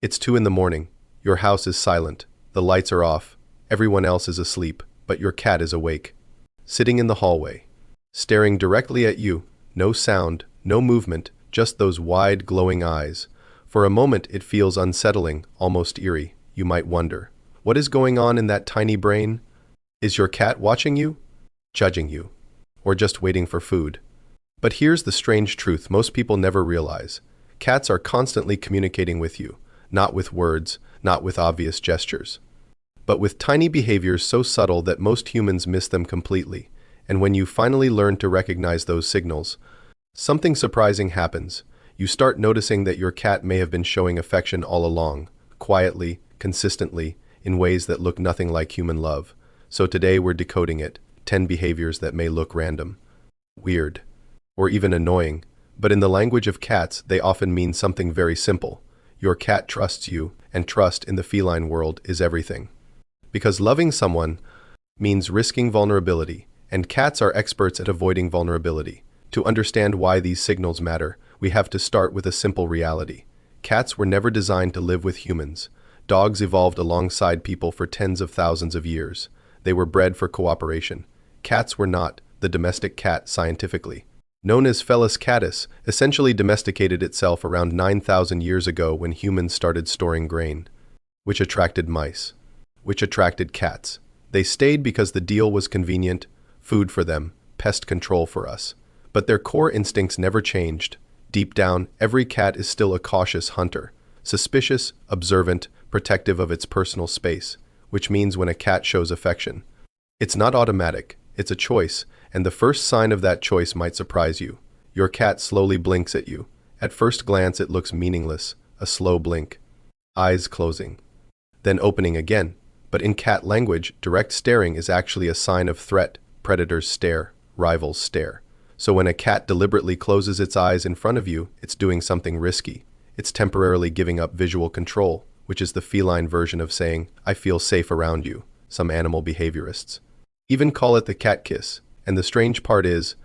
It's 2 in the morning. Your house is silent. The lights are off. Everyone else is asleep, but your cat is awake. Sitting in the hallway, staring directly at you. No sound, no movement, just those wide, glowing eyes. For a moment it feels unsettling, almost eerie. You might wonder, what is going on in that tiny brain? Is your cat watching you? Judging you? Or just waiting for food? But here's the strange truth most people never realize. Cats are constantly communicating with you, not with words, not with obvious gestures, but with tiny behaviors so subtle that most humans miss them completely. And when you finally learn to recognize those signals, something surprising happens. You start noticing that your cat may have been showing affection all along, quietly, consistently, in ways that look nothing like human love. So today we're decoding it, 10 behaviors that may look random, weird, or even annoying, but in the language of cats, they often mean something very simple. Your cat trusts you, and trust in the feline world is everything. Because loving someone means risking vulnerability, and cats are experts at avoiding vulnerability. To understand why these signals matter, we have to start with a simple reality. Cats were never designed to live with humans. Dogs evolved alongside people for tens of thousands of years. They were bred for cooperation. Cats were not. The domestic cat, scientifically known as Felis catus, essentially domesticated itself around 9,000 years ago when humans started storing grain, which attracted mice, which attracted cats. They stayed because the deal was convenient, food for them, pest control for us. But their core instincts never changed. Deep down, every cat is still a cautious hunter, suspicious, observant, protective of its personal space, which means when a cat shows affection, it's not automatic, it's a choice, and the first sign of that choice might surprise you. Your cat slowly blinks at you. At first glance it looks meaningless, a slow blink, eyes closing, then opening again. But in cat language, direct staring is actually a sign of threat. Predators stare, rivals stare. So when a cat deliberately closes its eyes in front of you, it's doing something risky. It's temporarily giving up visual control, which is the feline version of saying, I feel safe around you. Some animal behaviorists even call it the cat kiss. And the strange part is,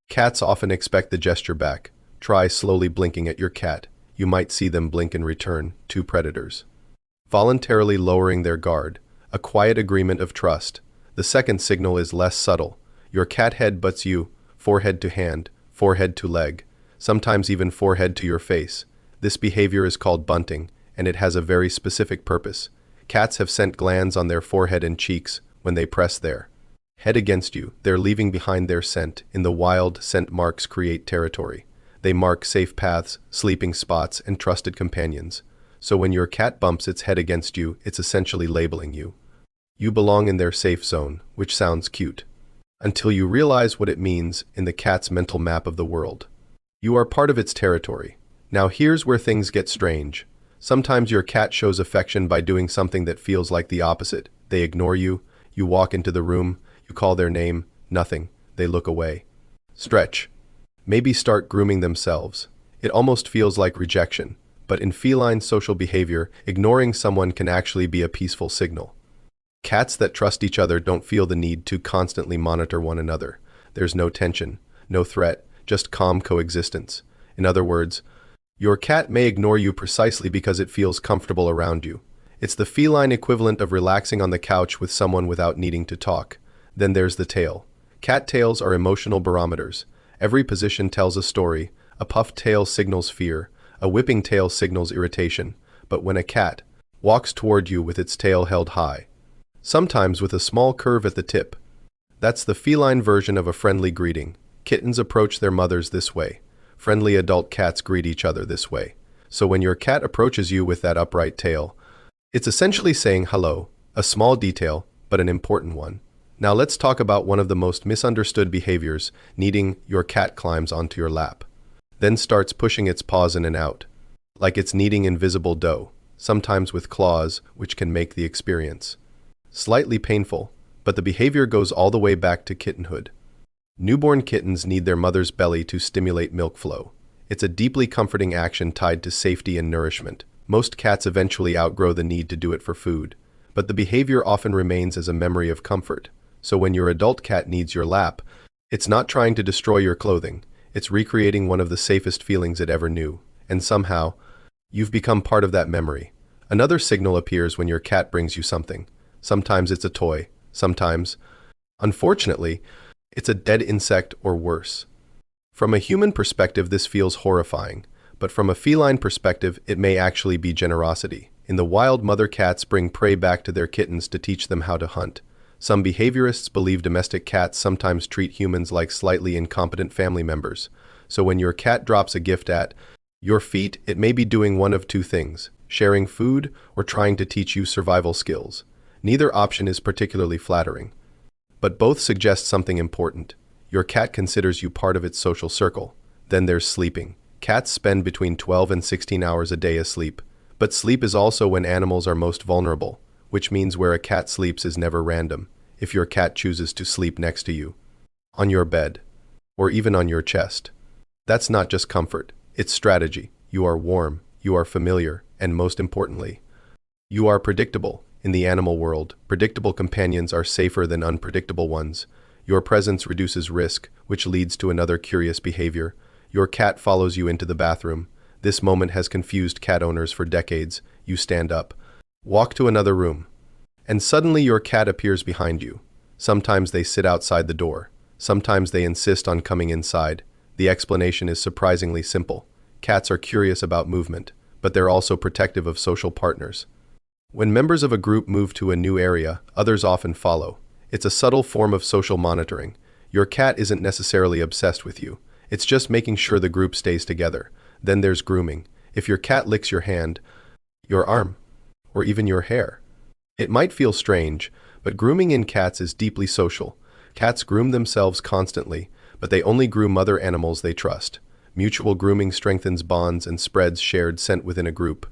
cats often expect the gesture back. Try slowly blinking at your cat. You might see them blink in return. 2 predators voluntarily lowering their guard, a quiet agreement of trust. The second signal is less subtle. Your cat head butts you, forehead to hand, forehead to leg, sometimes even forehead to your face. This behavior is called bunting, and it has a very specific purpose. Cats have scent glands on their forehead and cheeks. When they press their head against you, they're leaving behind their scent. In the wild, scent marks create territory. They mark safe paths, sleeping spots, and trusted companions. So when your cat bumps its head against you, it's essentially labeling you. You belong in their safe zone, which sounds cute, until you realize what it means in the cat's mental map of the world. You are part of its territory. Now here's where things get strange. Sometimes your cat shows affection by doing something that feels like the opposite. They ignore you. You walk into the room. You call their name. Nothing. They look away. Stretch. Maybe start grooming themselves. It almost feels like rejection. But in feline social behavior, ignoring someone can actually be a peaceful signal. Cats that trust each other don't feel the need to constantly monitor one another. There's no tension, no threat, just calm coexistence. In other words, your cat may ignore you precisely because it feels comfortable around you. It's the feline equivalent of relaxing on the couch with someone without needing to talk. Then there's the tail. Cat tails are emotional barometers. Every position tells a story. A puffed tail signals fear. A whipping tail signals irritation. But when a cat walks toward you with its tail held high, sometimes with a small curve at the tip, that's the feline version of a friendly greeting. Kittens approach their mothers this way. Friendly adult cats greet each other this way. So when your cat approaches you with that upright tail, it's essentially saying hello, a small detail, but an important one. Now let's talk about one of the most misunderstood behaviors. Kneading. Your cat climbs onto your lap, then starts pushing its paws in and out, like it's kneading invisible dough, sometimes with claws, which can make the experience slightly painful, but the behavior goes all the way back to kittenhood. Newborn kittens need their mother's belly to stimulate milk flow. It's a deeply comforting action tied to safety and nourishment. Most cats eventually outgrow the need to do it for food, but the behavior often remains as a memory of comfort. So when your adult cat needs your lap, it's not trying to destroy your clothing. It's recreating one of the safest feelings it ever knew. And somehow, you've become part of that memory. Another signal appears when your cat brings you something. Sometimes it's a toy. Sometimes, unfortunately, it's a dead insect or worse. From a human perspective, this feels horrifying, but from a feline perspective, it may actually be generosity. In the wild, mother cats bring prey back to their kittens to teach them how to hunt. Some behaviorists believe domestic cats sometimes treat humans like slightly incompetent family members. So when your cat drops a gift at your feet, it may be doing one of two things: sharing food or trying to teach you survival skills. Neither option is particularly flattering, but both suggest something important. Your cat considers you part of its social circle. Then there's sleeping. Cats spend between 12 and 16 hours a day asleep, but sleep is also when animals are most vulnerable, which means where a cat sleeps is never random. If your cat chooses to sleep next to you, on your bed, or even on your chest, that's not just comfort, it's strategy. You are warm, you are familiar, and most importantly, you are predictable. In the animal world, predictable companions are safer than unpredictable ones. Your presence reduces risk, which leads to another curious behavior. Your cat follows you into the bathroom. This moment has confused cat owners for decades. You stand up, walk to another room, and suddenly your cat appears behind you. Sometimes they sit outside the door. Sometimes they insist on coming inside. The explanation is surprisingly simple. Cats are curious about movement, but they're also protective of social partners. When members of a group move to a new area, others often follow. It's a subtle form of social monitoring. Your cat isn't necessarily obsessed with you. It's just making sure the group stays together. Then there's grooming. If your cat licks your hand, your arm, or even your hair, it might feel strange, but grooming in cats is deeply social. Cats groom themselves constantly, but they only groom other animals they trust. Mutual grooming strengthens bonds and spreads shared scent within a group.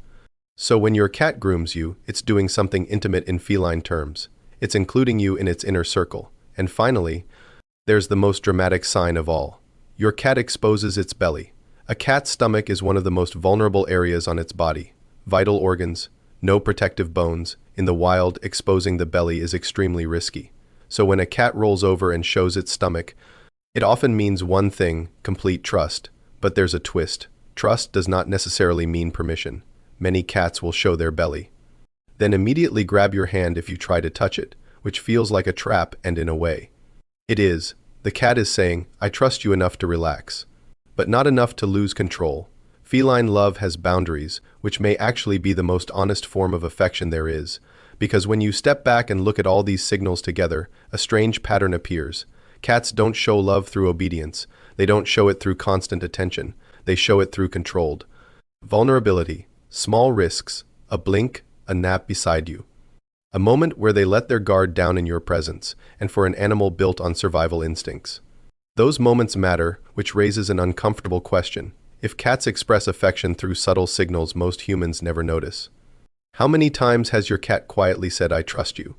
So when your cat grooms you, it's doing something intimate in feline terms. It's including you in its inner circle. And finally, there's the most dramatic sign of all. Your cat exposes its belly. A cat's stomach is one of the most vulnerable areas on its body. Vital organs, no protective bones. In the wild, exposing the belly is extremely risky. So when a cat rolls over and shows its stomach, it often means one thing: complete trust. But there's a twist. Trust does not necessarily mean permission. Many cats will show their belly, then immediately grab your hand if you try to touch it, which feels like a trap, and in a way, it is. The cat is saying, I trust you enough to relax, but not enough to lose control. Feline love has boundaries, which may actually be the most honest form of affection there is, because when you step back and look at all these signals together, a strange pattern appears. Cats don't show love through obedience. They don't show it through constant attention. They show it through controlled vulnerability. Small risks, a blink, a nap beside you. A moment where they let their guard down in your presence, and for an animal built on survival instincts. Those moments matter, which raises an uncomfortable question. If cats express affection through subtle signals most humans never notice, how many times has your cat quietly said, I trust you?